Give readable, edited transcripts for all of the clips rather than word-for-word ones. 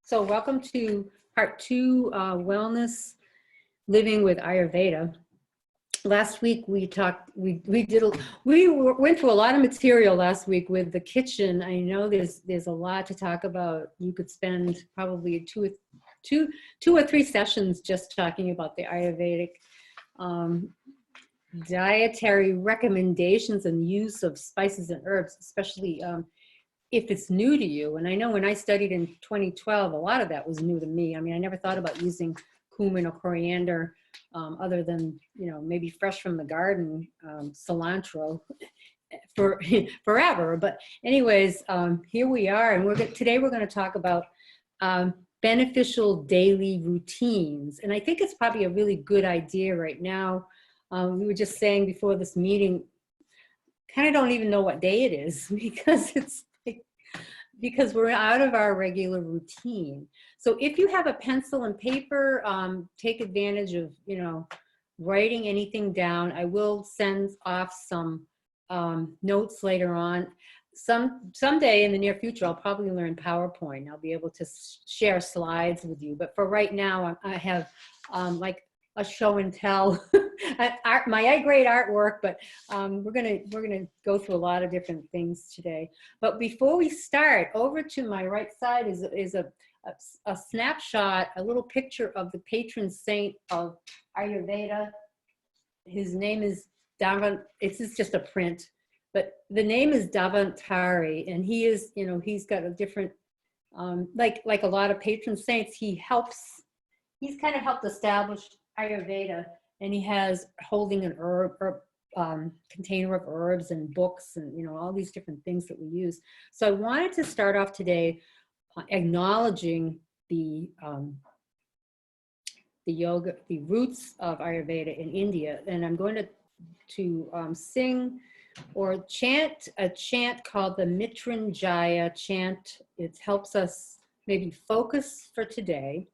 So welcome to part two, wellness, living with Ayurveda. Last week we talked, we went through a lot of material last week with the kitchen. I know there's a lot to talk about. You could spend probably two or three sessions just talking about the Ayurvedic dietary recommendations and use of spices and herbs, especially if it's new to you. And I know when I studied in 2012, a lot of that was new to me. I mean, I never thought about using cumin or coriander other than, you know, maybe fresh from the garden, cilantro for forever. But anyways, here we are. And today we're going to talk about beneficial daily routines. And I think it's probably a really good idea right now. We were just saying before this meeting, kind of don't even know what day it is because we're out of our regular routine. So if you have a pencil and paper, take advantage of, you know, writing anything down. I will send off some notes later on. Someday in the near future, I'll probably learn PowerPoint. I'll be able to share slides with you. But for right now, I have like a show and tell, my great artwork, but we're gonna go through a lot of different things today. But before we start, over to my right side is a snapshot, a little picture of the patron saint of Ayurveda. His name is Davan. It's just a print, but the name is Davantari, and he is, you know, he's got a different, like a lot of patron saints, he's kind of helped establish Ayurveda, and he has holding an container of herbs and books and, you know, all these different things that we use. So I wanted to start off today acknowledging the yoga, the roots of Ayurveda in India, and I'm going to sing or chant a chant called the Mrittyunjaya chant. It helps us maybe focus for today.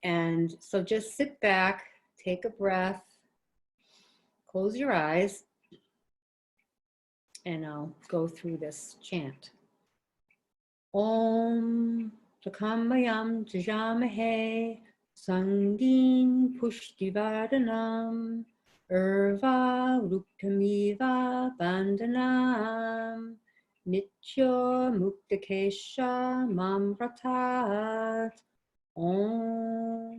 And so just sit back, take a breath, close your eyes, and I'll go through this chant. Om Takamayam Jajamahe Sangin Pushtivardhanam Urva Ruktamiva Bandhanam Nitya Muktakesha Mamratat Om.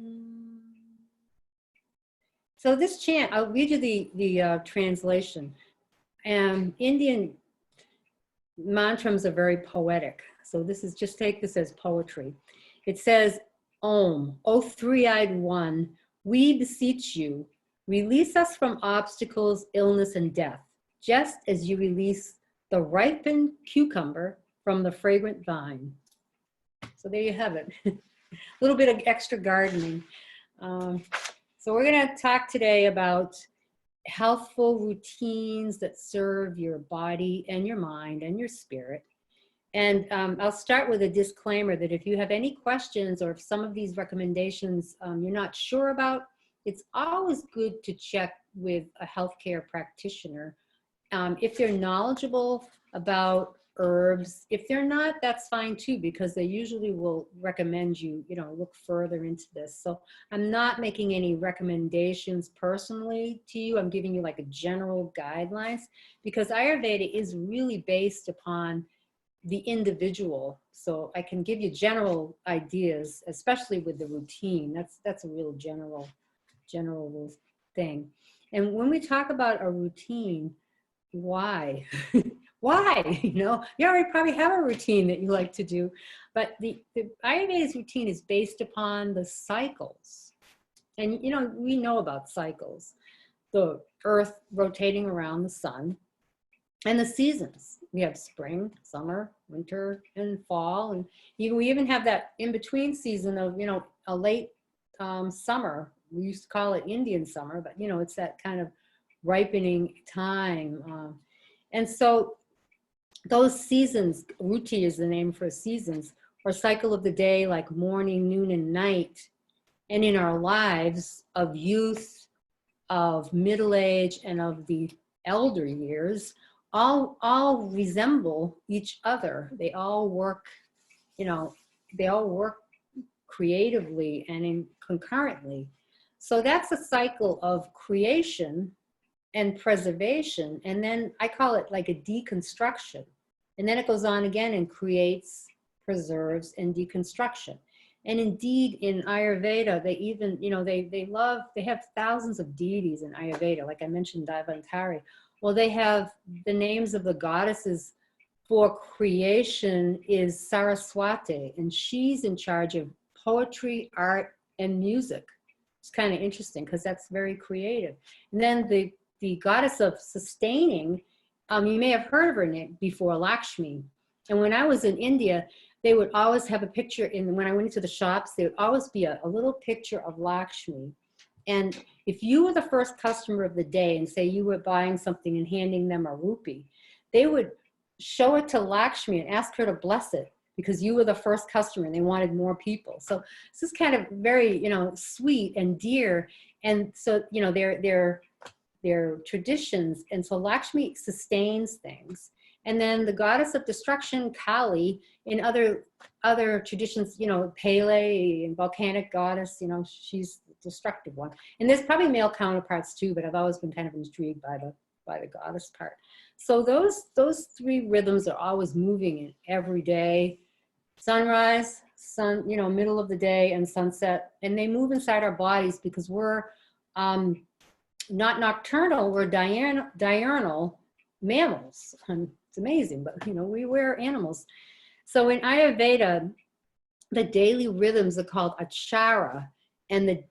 So this chant, I'll read you the translation. Indian mantras are very poetic. So this is, just take this as poetry. It says, Om, O three-eyed one, we beseech you, release us from obstacles, illness, and death, just as you release the ripened cucumber from the fragrant vine. So there you have it. A little bit of extra gardening. So we're going to talk today about healthful routines that serve your body and your mind and your spirit. And I'll start with a disclaimer that if you have any questions or if some of these recommendations you're not sure about, it's always good to check with a healthcare practitioner. If they're knowledgeable about herbs. If they're not, that's fine too, because they usually will recommend you, you know, look further into this. So I'm not making any recommendations personally to you. I'm giving you like a general guidelines, because Ayurveda is really based upon the individual. So I can give you general ideas, especially with the routine. That's a real general thing. And when we talk about a routine, why? Why? You know, you already probably have a routine that you like to do, but the Ayurveda's routine is based upon the cycles. And, you know, we know about cycles, the earth rotating around the sun, and the seasons. We have spring, summer, winter, and fall. And we even have that in-between season of, you know, a late summer. We used to call it Indian summer, but, you know, it's that kind of ripening time. And so those seasons, ruti is the name for seasons, or cycle of the day, like morning, noon, and night. And in our lives of youth, of middle age, and of the elder years, all resemble each other. They all work, you know, they all work creatively and concurrently. So that's a cycle of creation and preservation. And then I call it like a deconstruction. And then it goes on again and creates, preserves, and deconstruction. And indeed, in Ayurveda, they even, you know, they have thousands of deities in Ayurveda. Like I mentioned, Daivatari. Well, they have the names of the goddesses for creation is Saraswati, and she's in charge of poetry, art, and music. It's kind of interesting because that's very creative. And then the goddess of sustaining, you may have heard of her name before, Lakshmi. And when I was in India, they would always have a picture when I went into the shops, there would always be a little picture of Lakshmi. And if you were the first customer of the day and say you were buying something and handing them a rupee, they would show it to Lakshmi and ask her to bless it because you were the first customer and they wanted more people. So this is kind of very, you know, sweet and dear. And so, you know, they're traditions. And so Lakshmi sustains things. And then the goddess of destruction, Kali, in other traditions, you know, Pele and volcanic goddess, you know, she's the destructive one. And there's probably male counterparts too, but I've always been kind of intrigued by the goddess part. So those three rhythms are always moving in every day. Sunrise, sun, you know, middle of the day, and sunset. And they move inside our bodies because we're not nocturnal, we're diurnal mammals. It's amazing, but you know, we're animals. So in Ayurveda, the daily rhythms are called achara, and the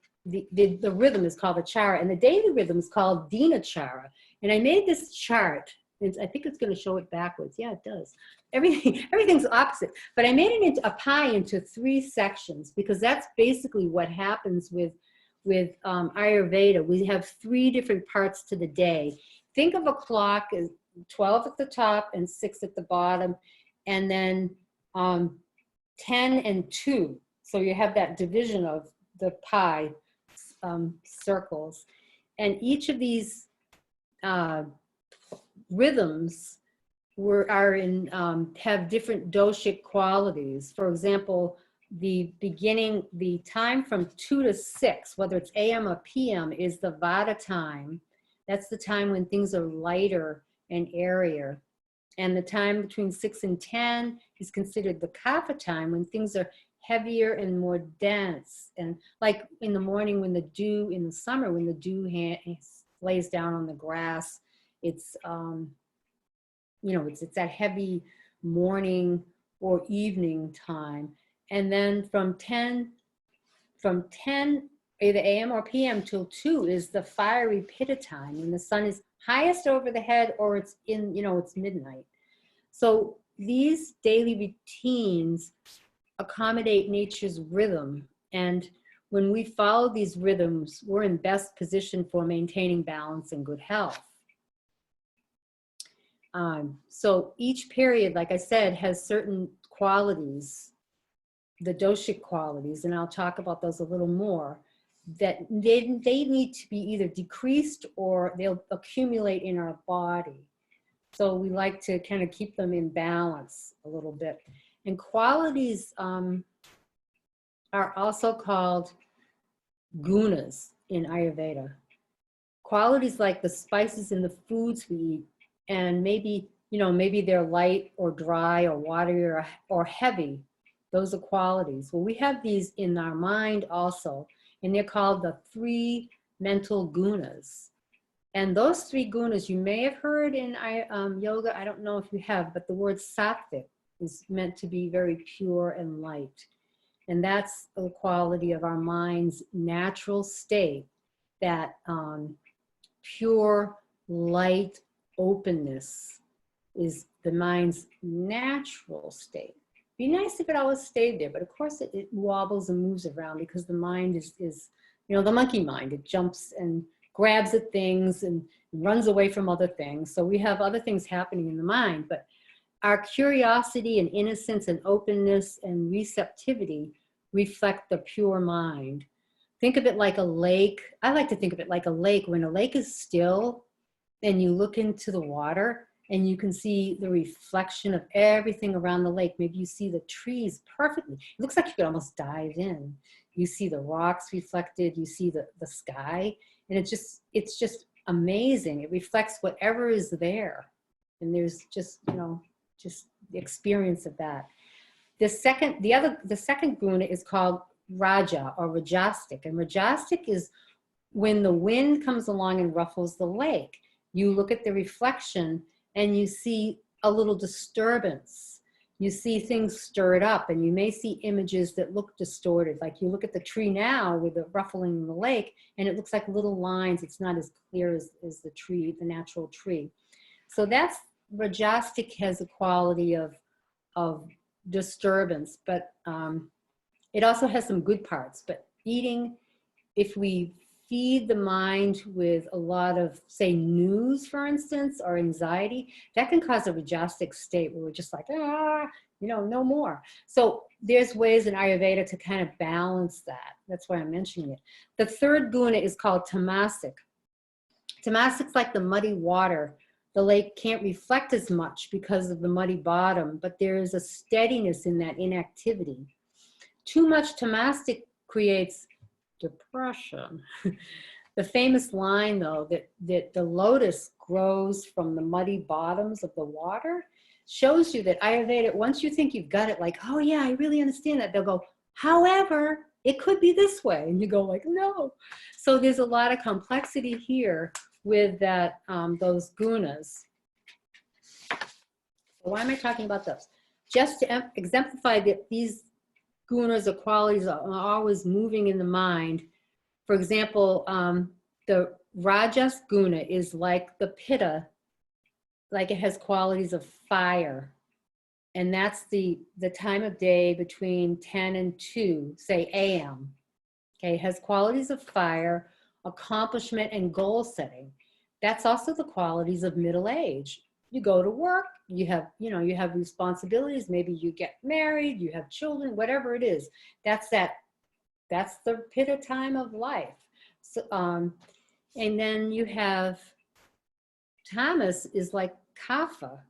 rhythm is called achara, and the daily rhythm is called dinachara. And I made this chart, and I think it's going to show it backwards. Yeah, it does. Everything's opposite. But I made it into a pie into 3 sections because that's basically what happens with Ayurveda. We have 3 different parts to the day. Think of a clock as 12 at the top and 6 at the bottom, and then 10 and 2. So you have that division of the pie circles. And each of these rhythms have different doshic qualities. For example, the time from 2 to 6, whether it's AM or PM, is the Vata time. That's the time when things are lighter and airier. And the time between 6 and 10 is considered the Kapha time, when things are heavier and more dense. And like in the morning when the dew, in the summer when the dew lays down on the grass, it's, you know, it's that heavy morning or evening time. And then from 10 either AM or PM till 2 is the fiery pitta time, when the sun is highest over the head, or it's in, you know, it's midnight. So these daily routines accommodate nature's rhythm. And when we follow these rhythms, we're in best position for maintaining balance and good health. So each period, like I said, has certain qualities, the doshic qualities, and I'll talk about those a little more, that they need to be either decreased or they'll accumulate in our body. So we like to kind of keep them in balance a little bit. And qualities are also called gunas in Ayurveda. Qualities like the spices in the foods we eat, and maybe, you know, maybe they're light or dry or watery or heavy. Those are qualities. Well, we have these in our mind also, and they're called the 3 mental gunas. And those 3 gunas you may have heard in yoga. I don't know if you have, but the word sattvic is meant to be very pure and light. And that's the quality of our mind's natural state, that pure, light openness is the mind's natural state. Be nice if it always stayed there, but of course it wobbles and moves around because the mind is, you know, the monkey mind. It jumps and grabs at things and runs away from other things. So we have other things happening in the mind, but our curiosity and innocence and openness and receptivity reflect the pure mind. Think of it like a lake. I like to think of it like a lake. When a lake is still and you look into the water, and you can see the reflection of everything around the lake. Maybe you see the trees perfectly. It looks like you could almost dive in. You see the rocks reflected, you see the sky, and it's just amazing. It reflects whatever is there. And there's just, you know, just the experience of that. The second guna is called Raja or Rajastic. And Rajastic is when the wind comes along and ruffles the lake. You look at the reflection and you see a little disturbance. You see things stirred up, and you may see images that look distorted. Like you look at the tree now with the ruffling in the lake, and it looks like little lines. It's not as clear as the tree, the natural tree. So that's, Rajastic has a quality of disturbance, but it also has some good parts. But eating, if we feed the mind with a lot of, say, news, for instance, or anxiety, that can cause a Rajastic state where we're just like, you know, no more. So there's ways in Ayurveda to kind of balance that. That's why I'm mentioning it. The third guna is called Tamasic. Tamasic's like the muddy water. The lake can't reflect as much because of the muddy bottom, but there is a steadiness in that inactivity. Too much Tamasic creates depression. The famous line, though, that the lotus grows from the muddy bottoms of the water, shows you that Ayurveda, once you think you've got it, like, oh yeah, I really understand that, they'll go, however, it could be this way. And you go like, no. So there's a lot of complexity here with that, those gunas. So why am I talking about those? Just to exemplify that these gunas or qualities are always moving in the mind. For example, the Rajas guna is like the pitta, like it has qualities of fire. And that's the time of day between 10 and 2, say a.m. Okay, it has qualities of fire, accomplishment, and goal setting. That's also the qualities of middle age. You go to work, you have responsibilities, maybe you get married, you have children, whatever it is. That's the pitta time of life. So, and then you have tamas is like kapha.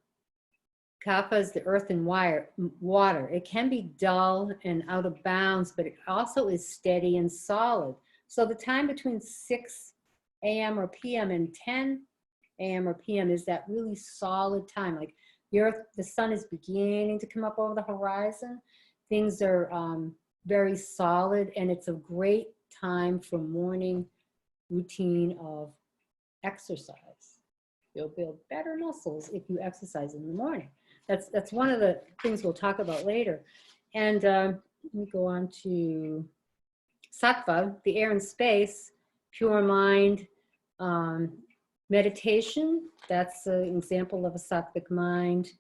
Kapha is the earth and water. It can be dull and out of bounds, but it also is steady and solid. So the time between 6 a.m. or p.m. and 10 a.m. or p.m. is that really solid time. Like the sun is beginning to come up over the horizon. Things are very solid, and it's a great time for morning routine of exercise. You'll build better muscles if you exercise in the morning. That's one of the things we'll talk about later. And let me go on to sattva, the air and space, pure mind, meditation. That's an example of a sattvic mind,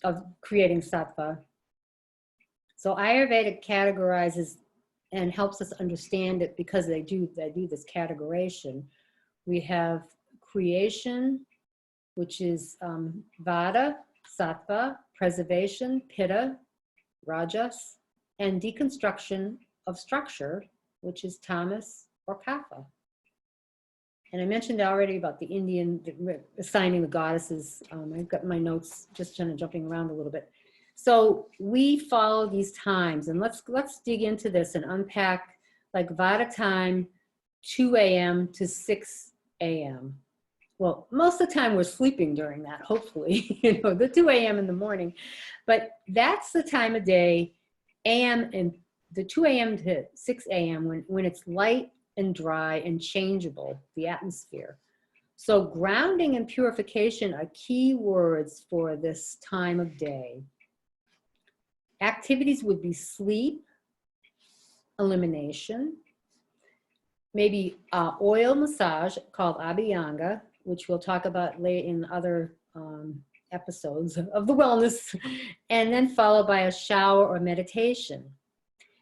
of creating sattva. So Ayurveda categorizes and helps us understand it because they do this categorization. We have creation, which is vada, sattva, preservation, pitta, rajas, and deconstruction of structure, which is tamas or kapha. And I mentioned already about the Indian assigning the goddesses. I've got my notes just kind of jumping around a little bit. So we follow these times, and let's dig into this and unpack, like vada time, 2 a.m. to 6 a.m. Well, most of the time we're sleeping during that, hopefully, the 2 a.m. in the morning. But that's the time of day, a.m. and the 2 a.m. to 6 a.m. when it's light and dry and changeable, the atmosphere. So grounding and purification are key words for this time of day. Activities would be sleep, elimination, maybe oil massage called Abhyanga, which we'll talk about later in other episodes of the wellness, and then followed by a shower or meditation.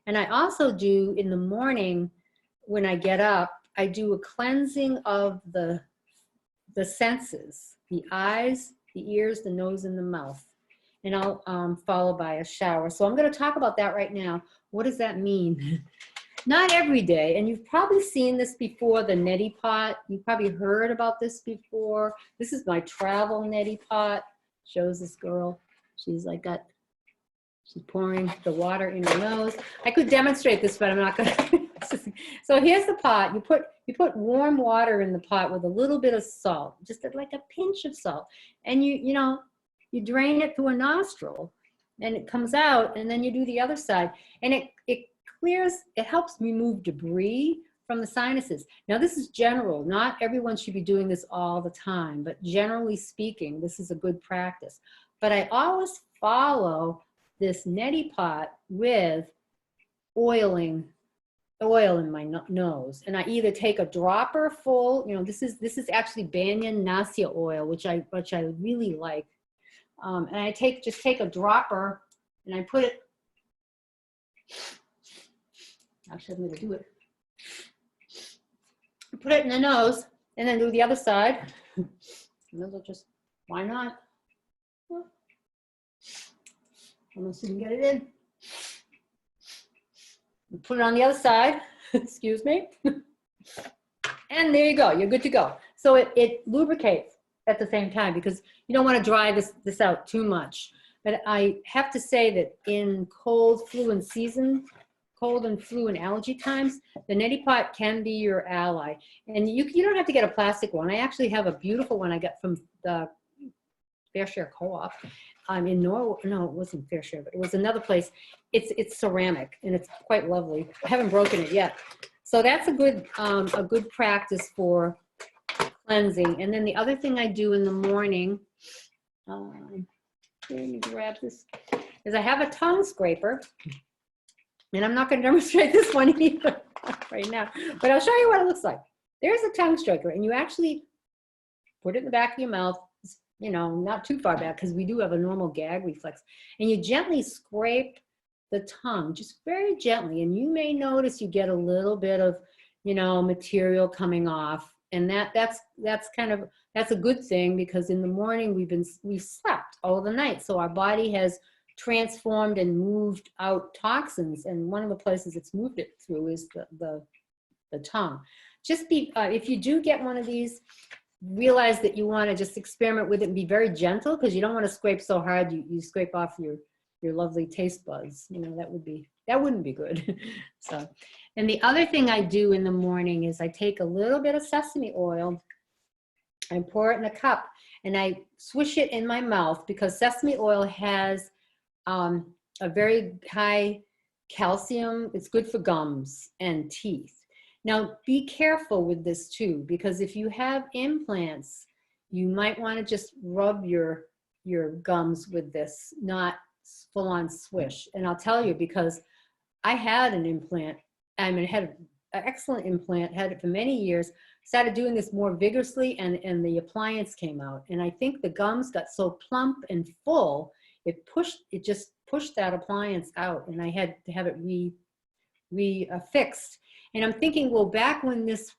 And I also do in the morning, when I get up, I do a cleansing of the senses, the eyes, the ears, the nose, and the mouth. And I'll follow by a shower. So I'm going to talk about that right now. What does that mean? not every day, and you've probably seen this before, the Neti Pot. You've probably heard about this before. This is my travel Neti Pot. Shows this girl. She's like she's pouring the water in her nose. I could demonstrate this, but I'm not gonna. So here's the pot. You put warm water in the pot with a little bit of salt, just like a pinch of salt, and you drain it through a nostril, and it comes out, and then you do the other side, and it clears. It helps remove debris from the sinuses. Now this is general. Not everyone should be doing this all the time, but generally speaking, this is a good practice. But I always follow this Neti Pot with oil in my nose, and I either take a dropper full. This is actually banyan nasya oil, which I really like, and I just take a dropper and I put it. Actually, I'm going to do it. Put it in the nose, and then do the other side. And then we'll just, why not? Almost didn't get it in. Put it on the other side, excuse me. And there you go, you're good to go. So it lubricates at the same time, because you don't want to dry this out too much. But I have to say that in cold, flu, and allergy times, the Neti Pot can be your ally. And you don't have to get a plastic one. I actually have a beautiful one I got from the Fair Share Co-op. In Norway. No, it wasn't Fair Share, but it was another place. It's ceramic, and it's quite lovely. I haven't broken it yet. So that's a good practice for cleansing. And then the other thing I do in the morning, let me grab this, is I have a tongue scraper. And I'm not going to demonstrate this one either right now, but I'll show you what it looks like. There's a tongue scraper, and you actually put it in the back of your mouth, not too far back, because we do have a normal gag reflex. And you gently scrape the tongue, just very gently. And you may notice you get a little bit of, material coming off. And that's a good thing, because in the morning we slept all the night. So our body has transformed and moved out toxins. And one of the places it's moved it through is the tongue. Just if you do get one of these, realize that you want to just experiment with it and be very gentle, because you don't want to scrape so hard you scrape off your lovely taste buds. That wouldn't be good. So, and the other thing I do in the morning is I take a little bit of sesame oil and pour it in a cup, and I swish it in my mouth, because sesame oil has a very high calcium. It's good for gums and teeth. Now, be careful with this too, because if you have implants, you might want to just rub your gums with this, not full on swish. And I'll tell you, because I had an implant, I had an excellent implant, had it for many years, started doing this more vigorously, and the appliance came out. And I think the gums got so plump and full, it just pushed that appliance out, and I had to have it fixed. And I'm thinking, well, back when this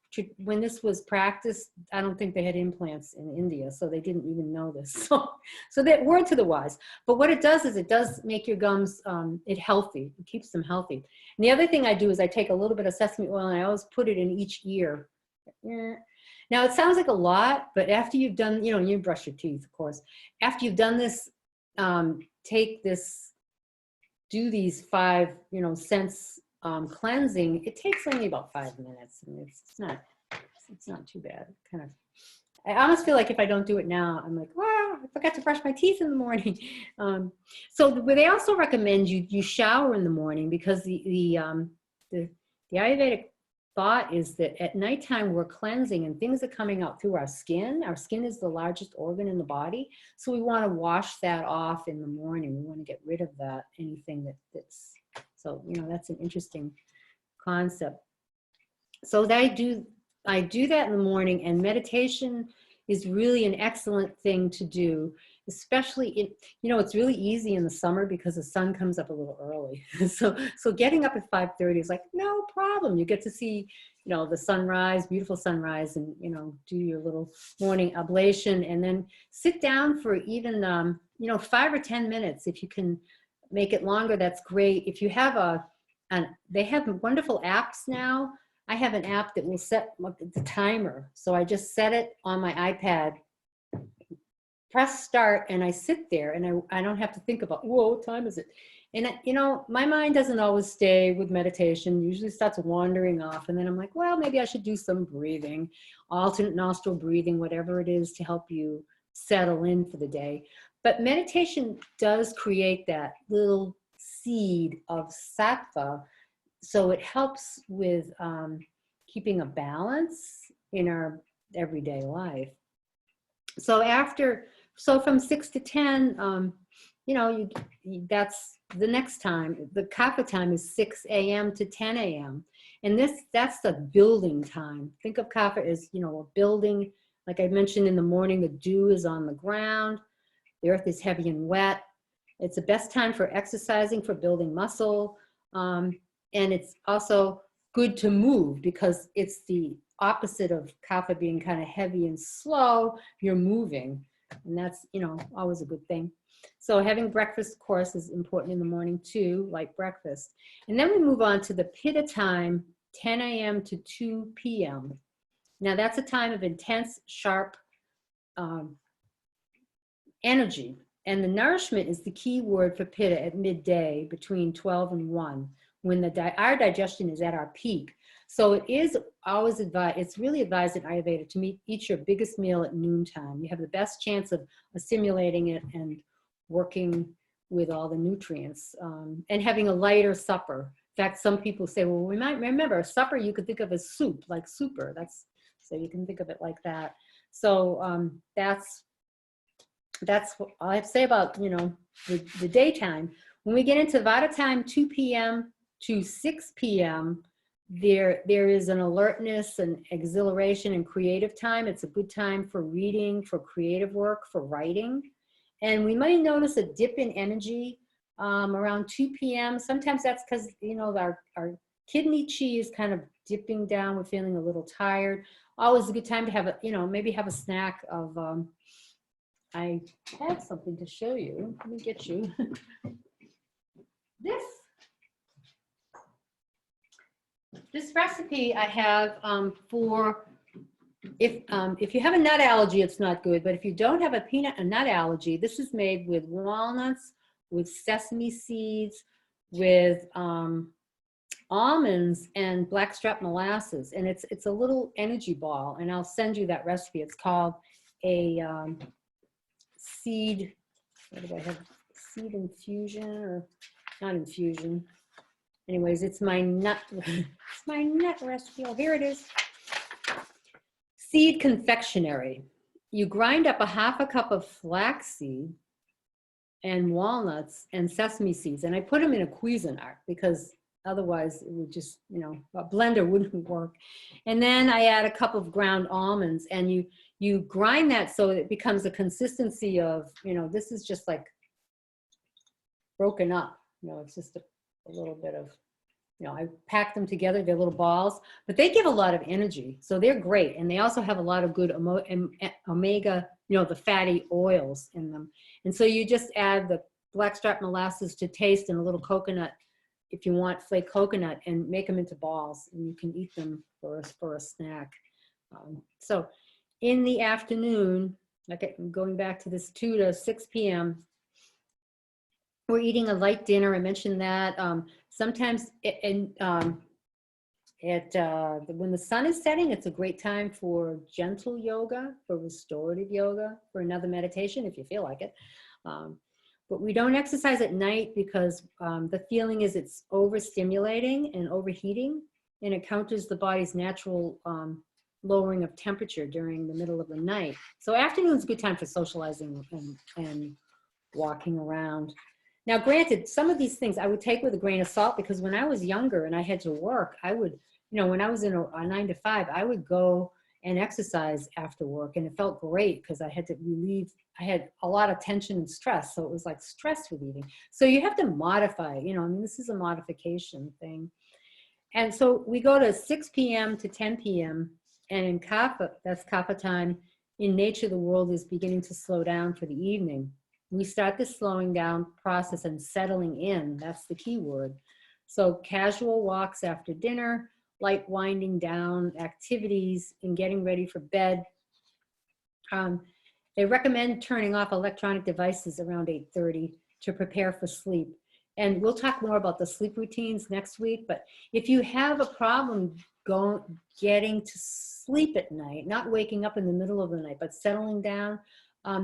was practiced, I don't think they had implants in India, so they didn't even know this. So that word to the wise. But what it does is it does make your gums healthy. It keeps them healthy. And the other thing I do is I take a little bit of sesame oil, and I always put it in each ear. Now it sounds like a lot, but after you've done, you brush your teeth, of course. After you've done this, do these 5, sense cleansing. It takes only about 5 minutes, and it's not too bad. I almost feel like if I don't do it now, I'm like, wow, I forgot to brush my teeth in the morning. So they also recommend you shower in the morning, because the Ayurvedic thought is that at nighttime we're cleansing, and things are coming out through our skin. Our skin is the largest organ in the body, so we want to wash that off in the morning. We want to get rid of that, anything that's so, that's an interesting concept. So I do that in the morning, and meditation is really an excellent thing to do, especially it's really easy in the summer because the sun comes up a little early. So getting up at 5:30 is like no problem. You get to see, the sunrise, beautiful sunrise, and, do your little morning ablation, and then sit down for even, 5 or 10 minutes. If you can make it longer, that's great. If you have a And they have wonderful apps now. I have an app that will set the timer. So I just set it on my iPad, press start, and I sit there, and I don't have to think about, whoa, what time is it? And you know, my mind doesn't always stay with meditation, usually starts wandering off. And then I'm like, well, maybe I should do some breathing, alternate nostril breathing, whatever it is to help you settle in for the day. But meditation does create that little seed of sattva. So it helps with keeping a balance in our everyday life. So from 6 to 10, you know, that's the next time. The kapha time is 6 a.m. to 10 a.m. And that's the building time. Think of kapha as, you know, a building. Like I mentioned in the morning, the dew is on the ground. The earth is heavy and wet. It's the best time for exercising, for building muscle. And it's also good to move because it's the opposite of kapha being kind of heavy and slow. You're moving. And that's, you know, always a good thing. So having breakfast, of course, is important in the morning too, like breakfast. And then we move on to the pitta time, 10 a.m. to 2 p.m. Now that's a time of intense, sharp energy. And the nourishment is the key word for pitta at midday between 12 and 1, when our digestion is at our peak. So it is always advised, it's really advised in Ayurveda to eat your biggest meal at noontime. You have the best chance of assimilating it and working with all the nutrients, and having a lighter supper. In fact, some people say, well, we might remember supper you could think of as soup, like super. So you can think of it like that. So that's what I have to say about, you know, the daytime. When we get into Vata time, 2 p.m. to 6 p.m., there is an alertness and exhilaration and creative time. It's a good time for reading, for creative work, for writing. And we might notice a dip in energy around 2 p.m. Sometimes that's because, you know, our kidney chi is kind of dipping down. We're feeling a little tired. Always a good time to have a, you know, maybe have a snack of, I have something to show you. Let me get you this recipe I have for, if you have a nut allergy, it's not good. But if you don't have a nut allergy, this is made with walnuts, with sesame seeds, with almonds and blackstrap molasses. And it's a little energy ball. And I'll send you that recipe. It's called a seed, what do I have? Seed infusion, or not infusion. Anyways, it's my nut recipe. Oh, here it is. Seed confectionery. You grind up a half a cup of flaxseed and walnuts and sesame seeds. And I put them in a Cuisinart because otherwise it would just, you know, a blender wouldn't work. And then I add a cup of ground almonds, and you grind that so it becomes a consistency of, you know, this is just like broken up. You know, it's just a little bit of, you know, I pack them together, they're little balls, but they give a lot of energy. So they're great. And they also have a lot of good omega, you know, the fatty oils in them. And so you just add the blackstrap molasses to taste and a little coconut, if you want flake coconut, and make them into balls, and you can eat them for a snack. So in the afternoon, okay, going back to this 2 to 6 p.m., we're eating a light dinner. I mentioned that. Sometimes when the sun is setting, it's a great time for gentle yoga, for restorative yoga, for another meditation if you feel like it. But we don't exercise at night because the feeling is it's overstimulating and overheating, and it counters the body's natural lowering of temperature during the middle of the night. So afternoon is a good time for socializing and walking around. Now, granted, some of these things I would take with a grain of salt, because when I was younger and I had to work, I would, you know, when I was in a 9 to 5, I would go and exercise after work, and it felt great because I had to relieve, I had a lot of tension and stress, so it was like stress relieving. So you have to modify, you know, I mean, this is a modification thing. And so we go to 6 p.m. to 10 p.m., and in kapha, that's kapha time, in nature, the world is beginning to slow down for the evening. We start this slowing down process and settling in. That's the key word. So casual walks after dinner, light winding down activities, and getting ready for bed. They recommend turning off electronic devices around 8:30 to prepare for sleep. And we'll talk more about the sleep routines next week, but if you have a problem getting to sleep at night, not waking up in the middle of the night, but settling down,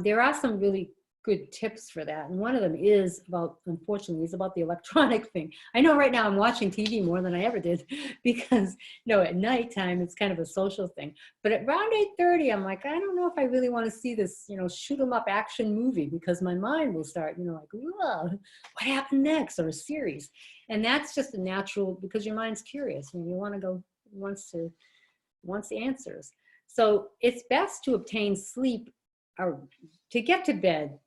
there are some really good tips for that. And one of them is about, unfortunately, is about the electronic thing. I know right now I'm watching TV more than I ever did because, at nighttime it's kind of a social thing. But at around 8:30, I'm like, I don't know if I really want to see this, shoot 'em up action movie, because my mind will start, like, whoa, what happened next, or a series. And that's just a natural, because your mind's curious and you want to go, wants the answers. So it's best to obtain sleep or to get to bed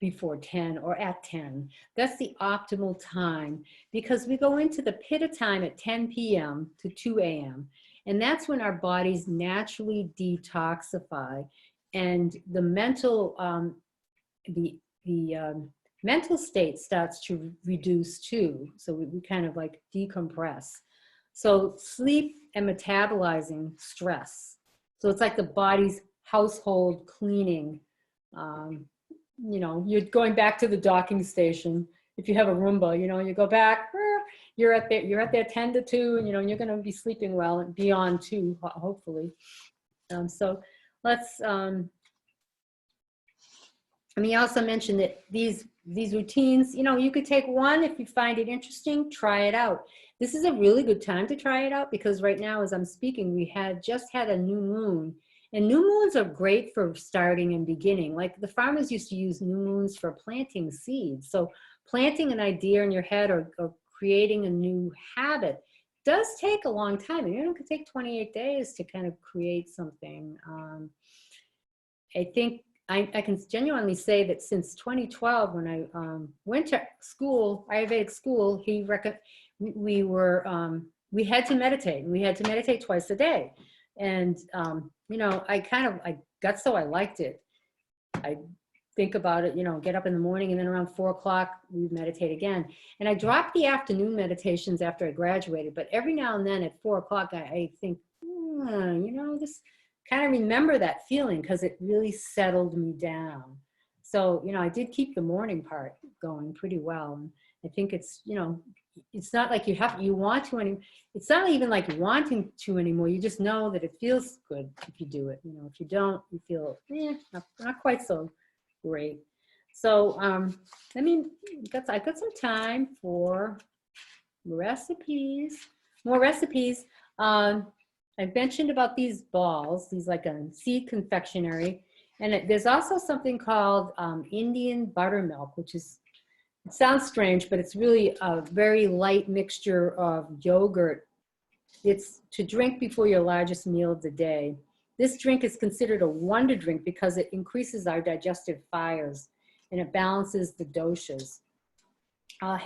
before 10 or at 10. That's the optimal time, because we go into the pitta time at 10 p.m. to 2 a.m. And that's when our bodies naturally detoxify, and the mental, mental state starts to reduce too. So we kind of like decompress. So sleep and metabolizing stress. So it's like the body's household cleaning. You're going back to the docking station. If you have a Roomba, you go back, you're at there 10 to 2, and you're going to be sleeping well and beyond 2, hopefully. So let's, he also mentioned that these routines, you could take one if you find it interesting, try it out. This is a really good time to try it out, because right now, as I'm speaking, we just had a new moon. And new moons are great for starting and beginning. Like the farmers used to use new moons for planting seeds. So planting an idea in your head or creating a new habit does take a long time. It could take 28 days to kind of create something. I think I can genuinely say that since 2012, when I went to school, Ayurvedic school, we had to meditate, and we had to meditate twice a day. And, I got so I liked it. I think about it, get up in the morning, and then around 4 o'clock, we meditate again. And I dropped the afternoon meditations after I graduated, but every now and then at 4 o'clock, I think, this kind of remember that feeling, because it really settled me down. So, I did keep the morning part going pretty well. And I think it's, it's not like you want to it's not even like wanting to anymore. You just know that it feels good if you do it. If you don't, you feel not quite so great. So I've got some time for recipes, more recipes. I've mentioned about these balls, these like a seed confectionery, and there's also something called Indian buttermilk, which is, it sounds strange, but it's really a very light mixture of yogurt. It's to drink before your largest meal of the day. This drink is considered a wonder drink because it increases our digestive fires and it balances the doshas. I'll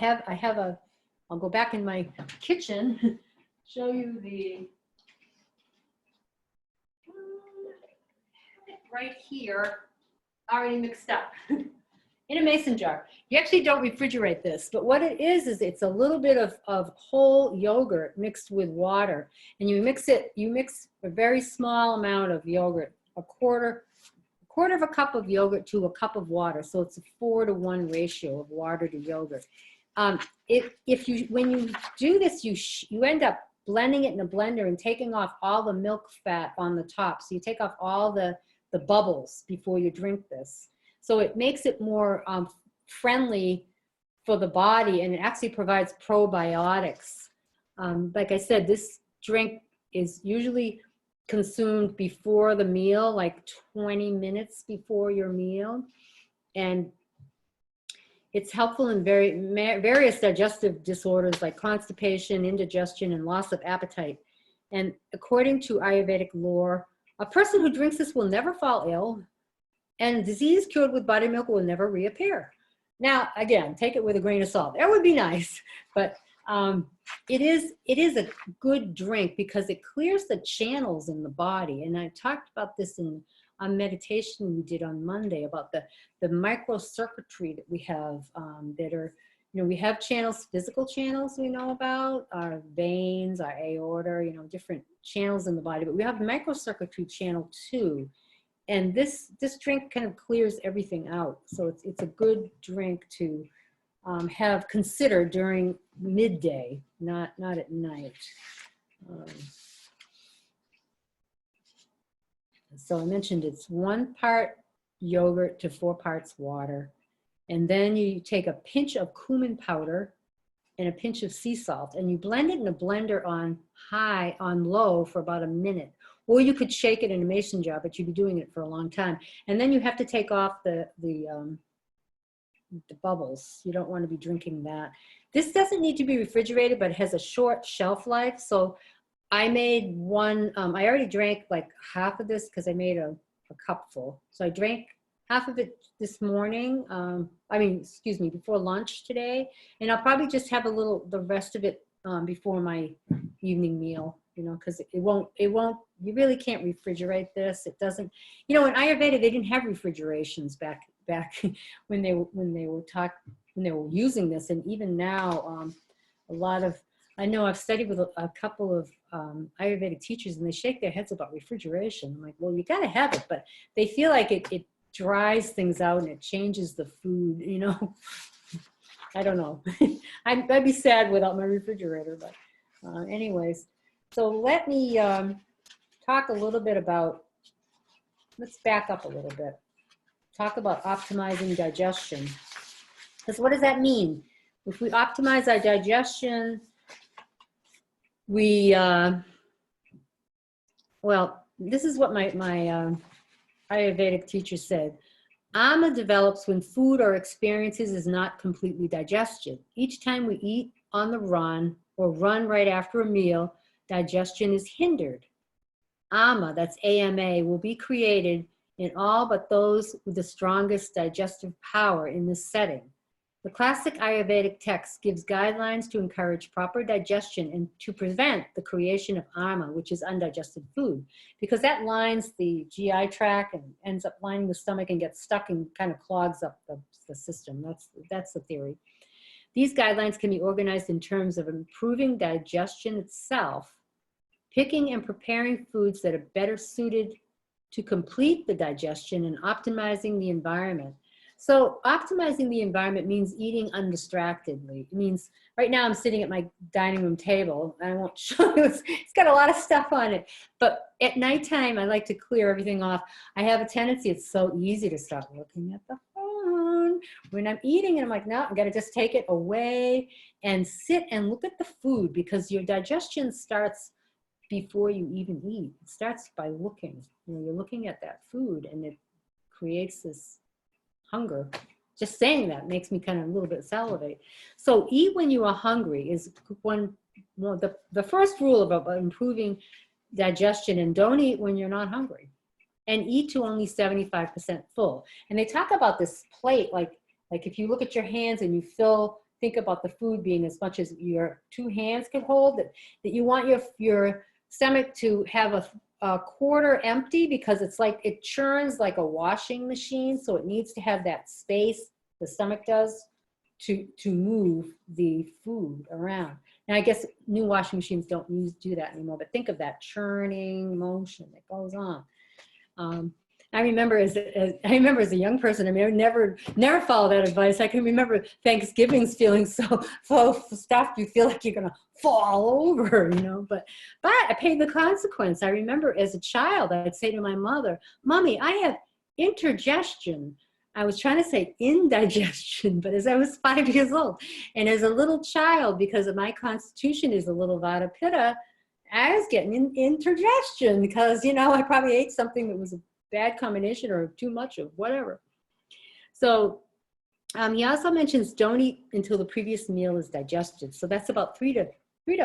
go back in my kitchen, show you the, right here, already mixed up. In a mason jar. You actually don't refrigerate this, but what it is it's a little bit of whole yogurt mixed with water, and you mix a very small amount of yogurt, a quarter of a cup of yogurt to a cup of water, so it's a 4-to-1 ratio of water to yogurt. When you do this, you end up blending it in a blender and taking off all the milk fat on the top, so you take off all the bubbles before you drink this. So it makes it more friendly for the body, and it actually provides probiotics. Like I said, this drink is usually consumed before the meal, like 20 minutes before your meal. And it's helpful in various digestive disorders like constipation, indigestion, and loss of appetite. And according to Ayurvedic lore, a person who drinks this will never fall ill, and disease cured with buttermilk will never reappear. Now, again, take it with a grain of salt. That would be nice, but it is a good drink because it clears the channels in the body. And I talked about this in a meditation we did on Monday about the microcircuitry that we have that are you know, we have channels, physical channels we know about, our veins, our aorta, you know, different channels in the body, but we have microcircuitry channel too. And this drink kind of clears everything out. So it's a good drink to have considered during midday, not at night. So I mentioned it's 1 part yogurt to 4 parts water. And then you take a pinch of cumin powder and a pinch of sea salt, and you blend it in a blender on low for about a minute. Or you could shake it in a mason jar, but you'd be doing it for a long time. And then you have to take off the bubbles. You don't want to be drinking that. This doesn't need to be refrigerated, but it has a short shelf life. So I made one, I already drank like half of this because I made a cupful. So I drank half of it this morning. Excuse me, before lunch today. And I'll probably just have the rest of it before my evening meal, you know, because it won't, you really can't refrigerate this. It doesn't, you know, in Ayurveda, they didn't have refrigerations back when they were using this. And even now, a lot of, I know I've studied with a couple of Ayurvedic teachers, and they shake their heads about refrigeration. I'm like, well, you got to have it, but they feel like it dries things out and it changes the food, you know. I don't know. I'd be sad without my refrigerator, but anyways. So let me talk a little bit about, let's back up a little bit. Talk about optimizing digestion. Because what does that mean? If we optimize our digestion, we, well, this is what my Ayurvedic teacher said. Ama develops when food or experiences is not completely digested. Each time we eat on the run or run right after a meal, digestion is hindered. Ama, that's AMA, will be created in all but those with the strongest digestive power in this setting. The classic Ayurvedic text gives guidelines to encourage proper digestion and to prevent the creation of ama, which is undigested food, because that lines the GI tract and ends up lining the stomach and gets stuck and kind of clogs up the system. That's the theory. These guidelines can be organized in terms of improving digestion itself, picking and preparing foods that are better suited to complete the digestion, and optimizing the environment. So optimizing the environment means eating undistractedly. It means right now I'm sitting at my dining room table. I won't show you, it's got a lot of stuff on it. But at nighttime, I like to clear everything off. I have a tendency, it's so easy to start looking at the phone when I'm eating, and I'm like, no, I'm gonna just take it away and sit and look at the food, because your digestion starts before you even eat. It starts by looking. You know, you're looking at that food, and it creates this hunger. Just saying that makes me kind of a little bit salivate. So eat when you are hungry is the first rule about improving digestion, and don't eat when you're not hungry, and eat to only 75% full. And they talk about this plate, like if you look at your hands and you think about the food being as much as your 2 hands can hold, that you want your stomach to have a quarter empty, because it's like it churns like a washing machine. So it needs to have that space, the stomach does, to move the food around. And I guess new washing machines don't do that anymore, but think of that churning motion that goes on. I remember as a young person, I mean, I never follow that advice. I can remember Thanksgiving's feeling so stuffed, you feel like you're gonna fall over, you know, but I paid the consequence. I remember as a child, I'd say to my mother, Mommy, I have indigestion. I was trying to say indigestion, but as I was 5 years old, and as a little child, because of my constitution is a little Vata Pitta, I was getting indigestion because, you know, I probably ate something that was a bad combination or too much of whatever. So he also mentions don't eat until the previous meal is digested. So that's about 3 to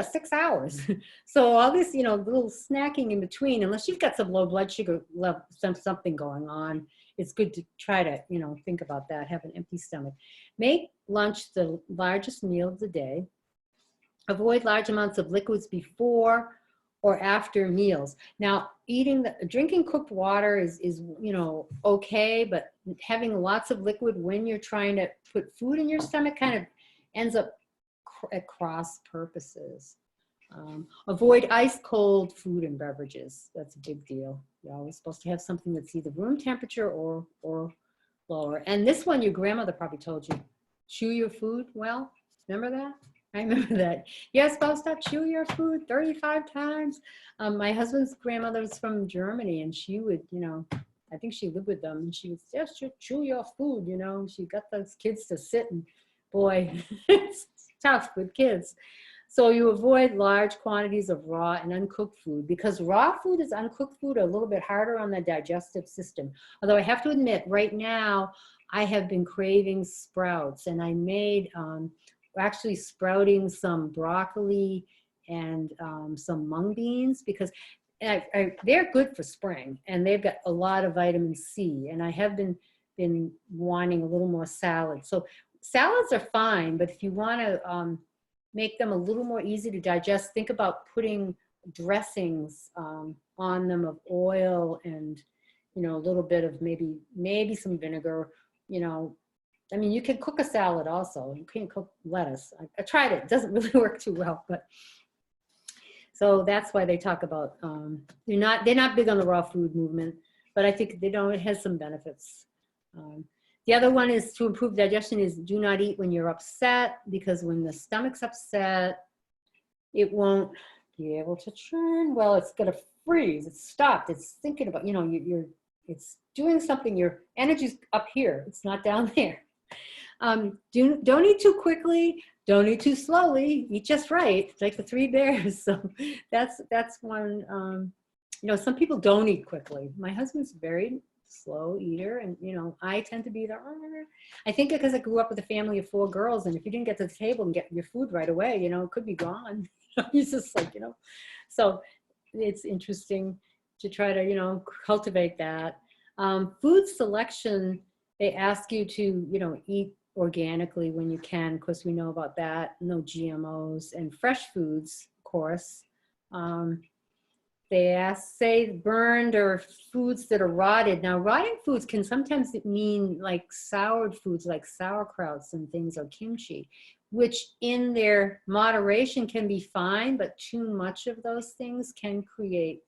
6 hours. So all this, you know, little snacking in between, unless you've got some low blood sugar level, something going on, it's good to try to, you know, think about that, have an empty stomach. Make lunch the largest meal of the day. Avoid large amounts of liquids before or after meals. Now, drinking cooked water is, you know, okay, but having lots of liquid when you're trying to put food in your stomach kind of ends up at cross purposes. Avoid ice cold food and beverages. That's a big deal. You're always supposed to have something that's either room temperature or lower. And this one, your grandmother probably told you, chew your food well. Remember that? I remember that. You're supposed to chew your food 35 times. My husband's grandmother was from Germany, and she would, you know, I think she lived with them, and she would just chew your food, you know. She got those kids to sit, and boy, it's tough with kids. So you avoid large quantities of raw and uncooked food, because raw food and uncooked food are a little bit harder on the digestive system. Although I have to admit, right now, I have been craving sprouts, and I made actually sprouting some broccoli and some mung beans, because they're good for spring, and they've got a lot of vitamin C, and I have been wanting a little more salad. So salads are fine, but if you want to make them a little more easy to digest, think about putting dressings on them of oil and, you know, a little bit of maybe some vinegar, you know. I mean, you can cook a salad also. You can't cook lettuce. I tried it. It doesn't really work too well, but so that's why they talk about, they're not big on the raw food movement, but I think they know it has some benefits. The other one is to improve digestion is do not eat when you're upset, because when the stomach's upset, it won't be able to churn. Well, it's going to freeze. It's stopped. It's thinking about, you know, it's doing something. Your energy's up here. It's not down there. Don't eat too quickly. Don't eat too slowly. Eat just right, like the 3 bears. So that's one. You know, some people don't eat quickly. My husband's very slow eater, and you know, I tend to be the. I think because I grew up with a family of 4 girls, and if you didn't get to the table and get your food right away, you know, it could be gone. He's just like, you know, so it's interesting to try to, you know, cultivate that. Food selection, they ask you to, you know, eat organically when you can. Of course, we know about that. No GMOs, and fresh foods, of course. They say burned or foods that are rotted. Now, rotting foods can sometimes mean like soured foods, like sauerkrauts and things, or kimchi, which in their moderation can be fine, but too much of those things can create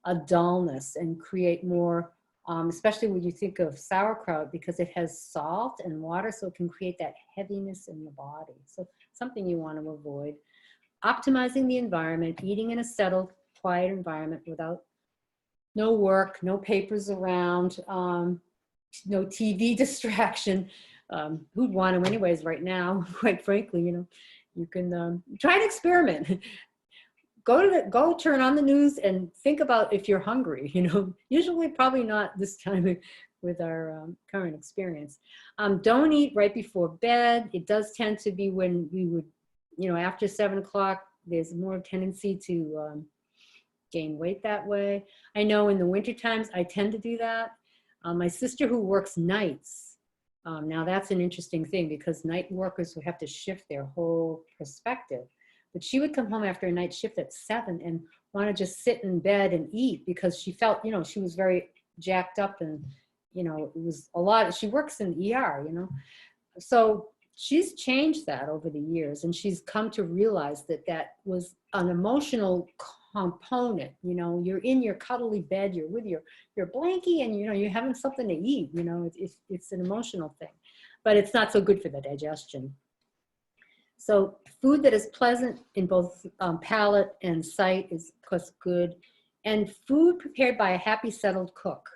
a dullness and create more, especially when you think of sauerkraut, because it has salt and water, so it can create that heaviness in the body. So something you want to avoid. Optimizing the environment, eating in a settled, quiet environment without no work, no papers around, no TV distraction. Who'd want to anyways right now, quite frankly, you know. You can try an experiment. Go turn on the news and think about if you're hungry, you know. Usually probably not this time with our current experience. Don't eat right before bed. It does tend to be when we would, you know, after 7 o'clock, there's more tendency to gain weight that way. I know in the winter times, I tend to do that. My sister who works nights, now that's an interesting thing, because night workers would have to shift their whole perspective. But she would come home after a night shift at 7 and want to just sit in bed and eat, because she felt, you know, she was very jacked up, and, you know, it was a lot. She works in ER, you know. So she's changed that over the years, and she's come to realize that that was an emotional component. You know, you're in your cuddly bed, you're with your blankie, and, you know, you're having something to eat, you know. It's an emotional thing, but it's not so good for the digestion. So food that is pleasant in both palate and sight is, of course, good. And food prepared by a happy, settled cook.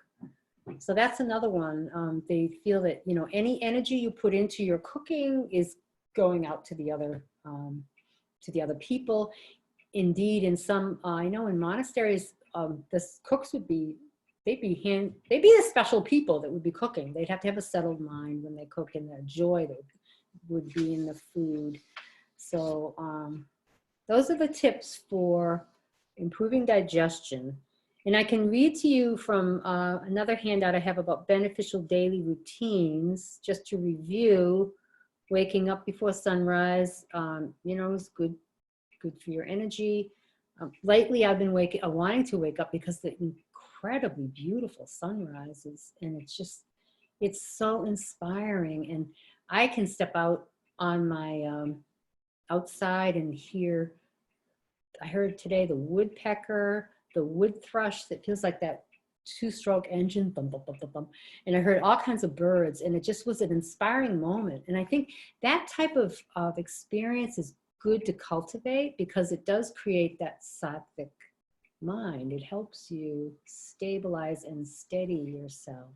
So that's another one. They feel that, you know, any energy you put into your cooking is going out to the other people. Indeed, in some, I know in monasteries, the cooks would be, they'd be the special people that would be cooking. They'd have to have a settled mind when they cook, and the joy that would be in the food. So those are the tips for improving digestion. And I can read to you from another handout I have about beneficial daily routines, just to review. Waking up before sunrise, you know, is good for your energy. Lately, I've been wanting to wake up because the incredibly beautiful sunrises, and it's so inspiring. And I can step out on my outside and hear, I heard today the woodpecker, the wood thrush that feels like that two-stroke engine, bum, bum, bum, bum, bum. And I heard all kinds of birds, and it just was an inspiring moment. And I think that type of experience is good to cultivate because it does create that sattvic mind. It helps you stabilize and steady yourself.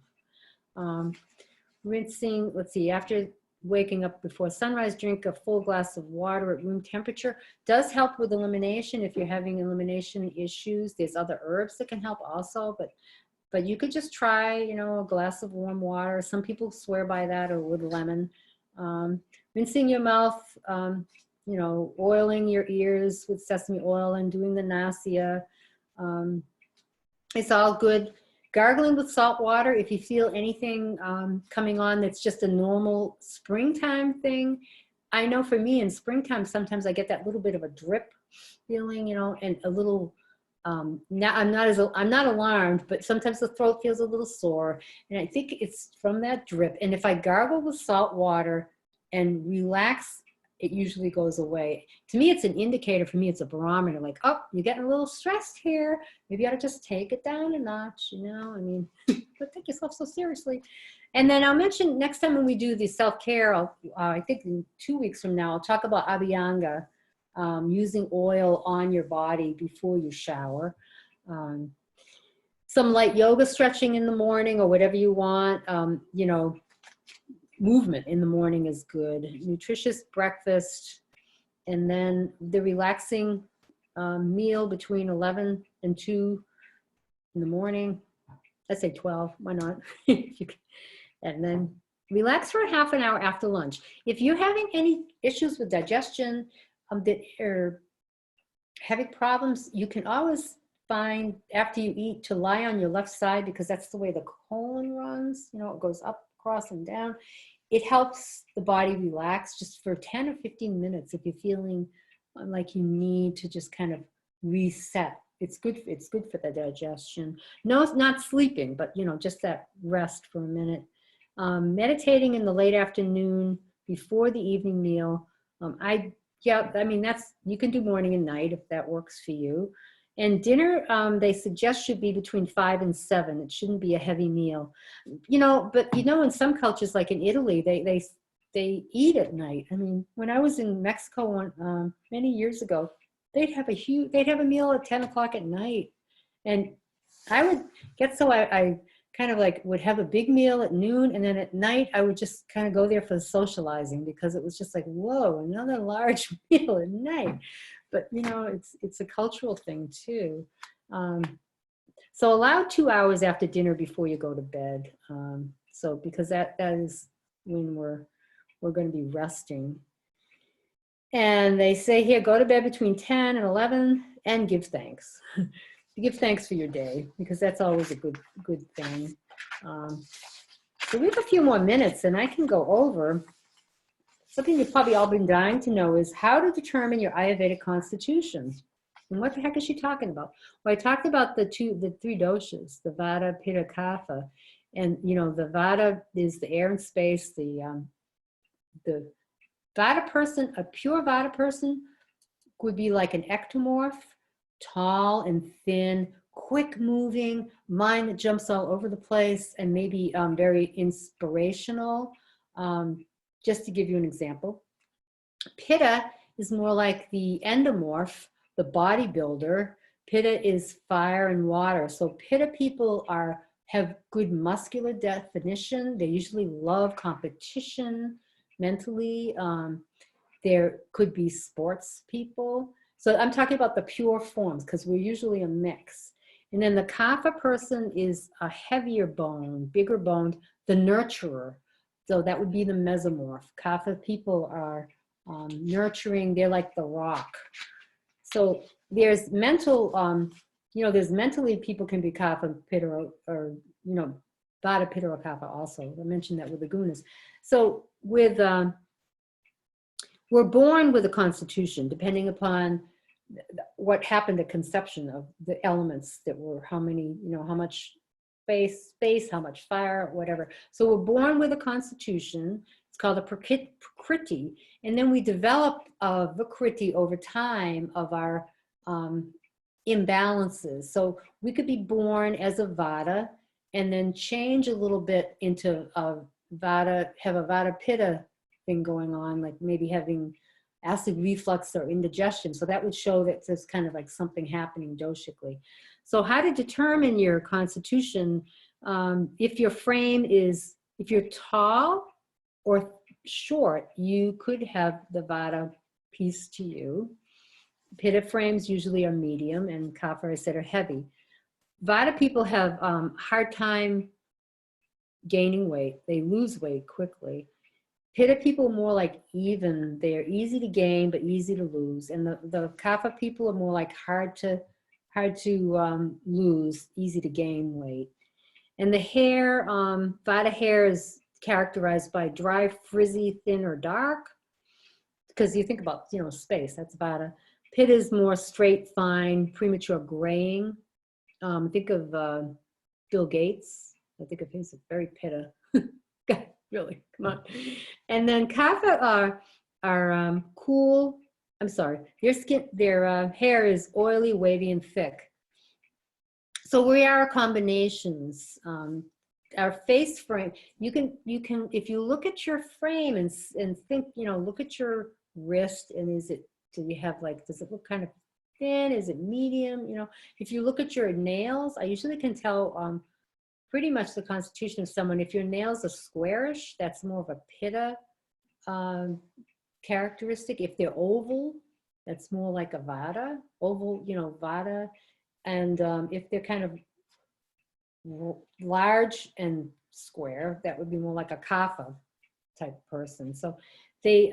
Rinsing, let's see, after waking up before sunrise, drink a full glass of water at room temperature. Does help with elimination if you're having elimination issues. There's other herbs that can help also, but you could just try, you know, a glass of warm water. Some people swear by that, or with lemon. Rinsing your mouth, you know, oiling your ears with sesame oil and doing the nasya. It's all good. Gargling with salt water if you feel anything coming on that's just a normal springtime thing. I know for me in springtime, sometimes I get that little bit of a drip feeling, you know, and a little, now I'm not alarmed, but sometimes the throat feels a little sore. And I think it's from that drip. And if I gargle with salt water and relax, it usually goes away. To me, it's an indicator. For me, it's a barometer. Like, oh, you're getting a little stressed here. Maybe you ought to just take it down a notch, you know? I mean, don't take yourself so seriously. And then I'll mention next time when we do the self-care, I think in 2 weeks from now, I'll talk about Abhyanga, using oil on your body before you shower. Some light yoga stretching in the morning or whatever you want, you know, movement in the morning is good. Nutritious breakfast, and then the relaxing meal between 11 and 2 in the morning. Let's say 12, why not? And then relax for a half an hour after lunch. If you're having any issues with digestion, that are having problems, you can always find after you eat to lie on your left side, because that's the way the colon runs. You know, it goes up, across, and down. It helps the body relax just for 10 or 15 minutes if you're feeling like you need to just kind of reset. It's good for the digestion. No, it's not sleeping, but you know, just that rest for a minute. Meditating in the late afternoon before the evening meal. Yeah, I mean, you can do morning and night if that works for you. And dinner, they suggest should be between 5 and 7. It shouldn't be a heavy meal, you know. But you know, in some cultures, like in Italy, they eat at night. I mean, when I was in Mexico many years ago, they'd have a meal at 10 o'clock at night, and I would get so I kind of like would have a big meal at noon, and then at night I would just kind of go there for socializing, because it was just like, whoa, another large meal at night. But you know, it's a cultural thing too. So allow 2 hours after dinner before you go to bed. So because that is when we're going to be resting. And they say here, go to bed between 10 and 11 and give thanks. Give thanks for your day, because that's always a good thing. So we have a few more minutes, and I can go over. Something you've probably all been dying to know is how to determine your Ayurvedic constitution. And what the heck is she talking about? Well, I talked about the 3 doshas, the Vata, Pitta, Kapha. And, you know, the Vata is the air and space. The Vata person, a pure Vata person, would be like an ectomorph, tall and thin, quick moving, mind that jumps all over the place, and maybe very inspirational. Just to give you an example, Pitta is more like the endomorph, the bodybuilder. Pitta is fire and water. So Pitta people have good muscular definition. They usually love competition mentally. There could be sports people. So I'm talking about the pure forms, because we're usually a mix. And then the Kapha person is a heavier bone, bigger boned, the nurturer. So that would be the mesomorph. Kapha people are nurturing. They're like the rock. So there's mental, you know, there's mentally people can be Kapha, Pitta, or you know, Vata, Pitta, or Kapha also. I mentioned that with the Gunas. So with, we're born with a constitution, depending upon what happened at conception of the elements that were how many, you know, how much space, how much fire, whatever. So we're born with a constitution. It's called a prakriti. And then we develop a vikriti over time of our imbalances. So we could be born as a vata and then change a little bit into a vata, have a vata pitta thing going on, like maybe having acid reflux or indigestion. So that would show that there's kind of like something happening doshically. So how to determine your constitution, if your frame is, if you're tall or short, you could have the vata piece to you. Pitta frames usually are medium, and kapha, I said, are heavy. Vata people have hard time gaining weight. They lose weight quickly. Pitta people are more like even. They're easy to gain, but easy to lose. And the kapha people are more like hard to lose, easy to gain weight. And the hair, vata hair is characterized by dry, frizzy, thin, or dark. Because you think about, you know, space, that's vata. Pitta is more straight, fine, premature graying. Think of Bill Gates. I think of him as very pitta. God, really, come on. And then kapha are cool. I'm sorry, their hair is oily, wavy, and thick. So we are combinations. Our face frame, you can, if you look at your frame and think, you know, look at your wrist, and do you have like, does it look kind of thin? Is it medium? You know, if you look at your nails, I usually can tell pretty much the constitution of someone. If your nails are squarish, that's more of a pitta characteristic. If they're oval, that's more like a vata, oval, you know, vata. And if they're kind of large and square, that would be more like a kapha type person. So they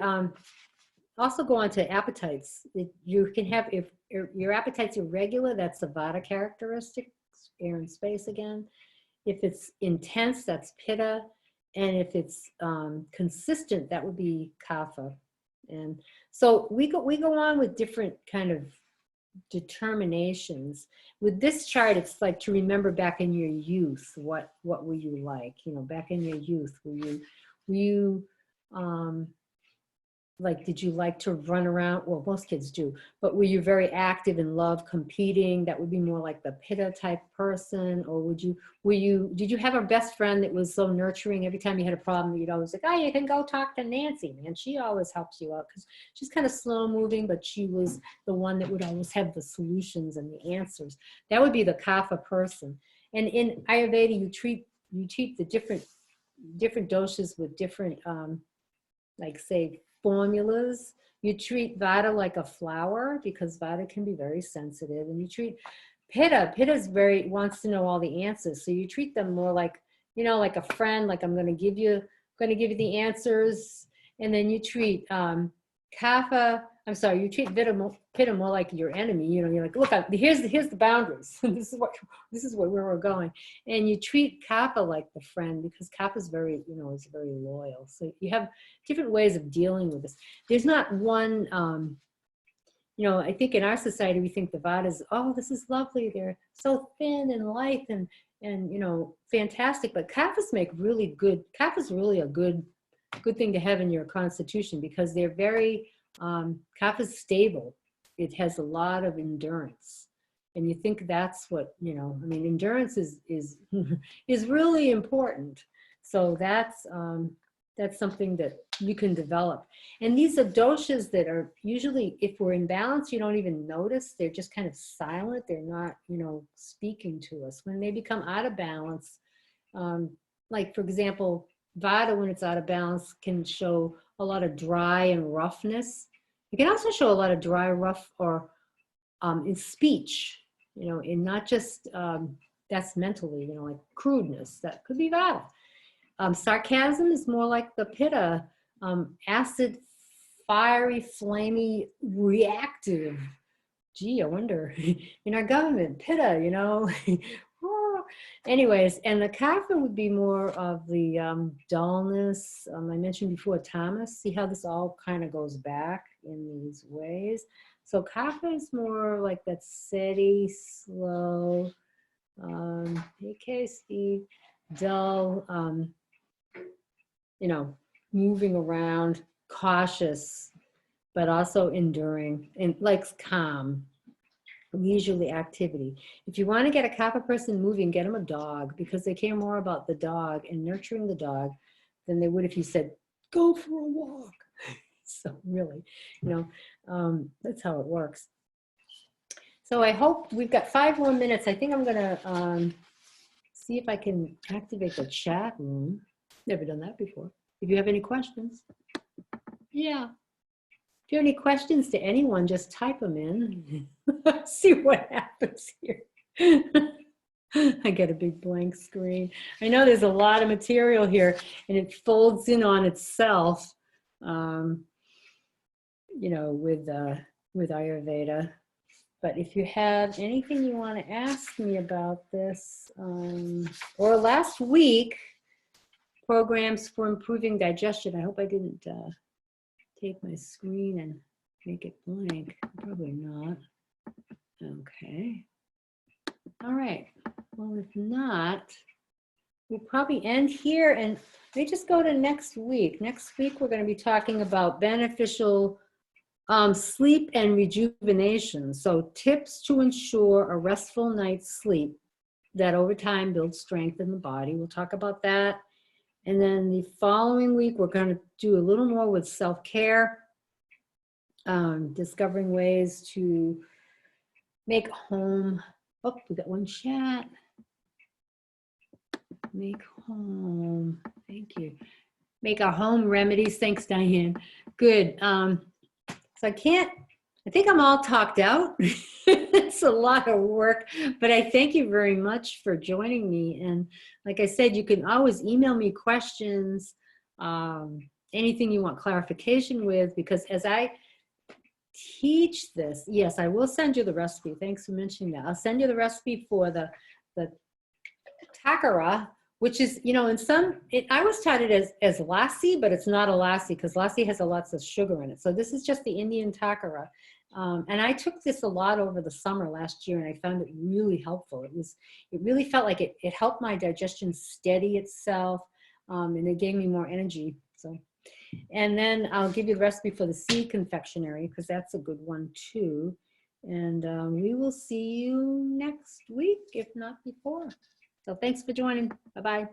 also go on to appetites. You can have, if your appetite's irregular, that's a vata characteristic, air and space again. If it's intense, that's pitta. And if it's consistent, that would be kapha. And so we go on with different kind of determinations. With this chart, it's like to remember back in your youth, what were you like? You know, back in your youth, were you like, did you like to run around? Well, most kids do, but were you very active in love, competing? That would be more like the pitta type person. Or did you have a best friend that was so nurturing? Every time you had a problem, you'd always like, oh, you can go talk to Nancy, man. She always helps you out, because she's kind of slow moving, but she was the one that would always have the solutions and the answers. That would be the kapha person. And in Ayurveda, you treat the different doshas with different, like say, formulas. You treat vata like a flower, because vata can be very sensitive, and you treat pitta wants to know all the answers, so you treat them more like, you know, like a friend, like I'm going to give you the answers. And then you treat you treat pitta more like your enemy. You know, you're like, look, here's the boundaries. this is where we're going. And you treat kapha like the friend, because kapha is very, you know, is very loyal. So you have different ways of dealing with this. There's not one, you know, I think in our society, we think the vatas, oh, this is lovely. They're so thin and light and you know, fantastic. But kaphas make really good, kapha's really a good thing to have in your constitution, because they're very, kapha's stable. It has a lot of endurance. And you think that's what, you know, I mean, endurance is is really important. So that's something that you can develop. And these are doshas that are usually, if we're in balance, you don't even notice. They're just kind of silent. They're not, you know, speaking to us. When they become out of balance, like for example, vata, when it's out of balance, can show a lot of dry and roughness. It can also show a lot of dry, rough, or in speech, you know, in not just, that's mentally, you know, like crudeness, that could be vata. Sarcasm is more like the pitta, acid, fiery, flamey, reactive. Gee, I wonder, in our government, pitta, you know. Anyways, and the kapha would be more of the dullness. I mentioned before, tamas. See how this all kind of goes back in these ways. So kapha is more like that steady, slow, okay, Steve, dull, you know, moving around, cautious, but also enduring, and likes calm, leisurely activity. If you want to get a Kapha person moving, get them a dog, because they care more about the dog and nurturing the dog than they would if you said, go for a walk. So really, that's how it works. So I hope we've got 5 more minutes. I think I'm going to see if I can activate the chat room. Never done that before. If you have any questions. Yeah. If you have any questions to anyone, just type them in. See what happens here. I get a big blank screen. I know there's a lot of material here, and it folds in on itself, with Ayurveda. But if you have anything you want to ask me about this, or last week, programs for improving digestion. I hope I didn't take my screen and make it blank. Probably not. Okay. All right. Well, if not, we'll probably end here, and let me just go to next week. Next week, we're going to be talking about beneficial sleep and rejuvenation. So tips to ensure a restful night's sleep that over time builds strength in the body. We'll talk about that. And then the following week, we're going to do a little more with self-care, discovering ways to make home. Oh, we got one chat. Make home. Thank you. Make our home remedies. Thanks, Diane. Good. So I think I'm all talked out. It's a lot of work, but I thank you very much for joining me. And like I said, you can always email me questions, anything you want clarification with, because as I teach this, yes, I will send you the recipe. Thanks for mentioning that. I'll send you the recipe for the takara, which is, I was taught it as lassi, but it's not a lassi because lassi has lots of sugar in it. So this is just the Indian takara. And I took this a lot over the summer last year, and I found it really helpful. It really felt like it helped my digestion steady itself, and it gave me more energy. So, and then I'll give you the recipe for the seed confectionery, because that's a good one too. And we will see you next week, if not before. So thanks for joining. Bye-bye.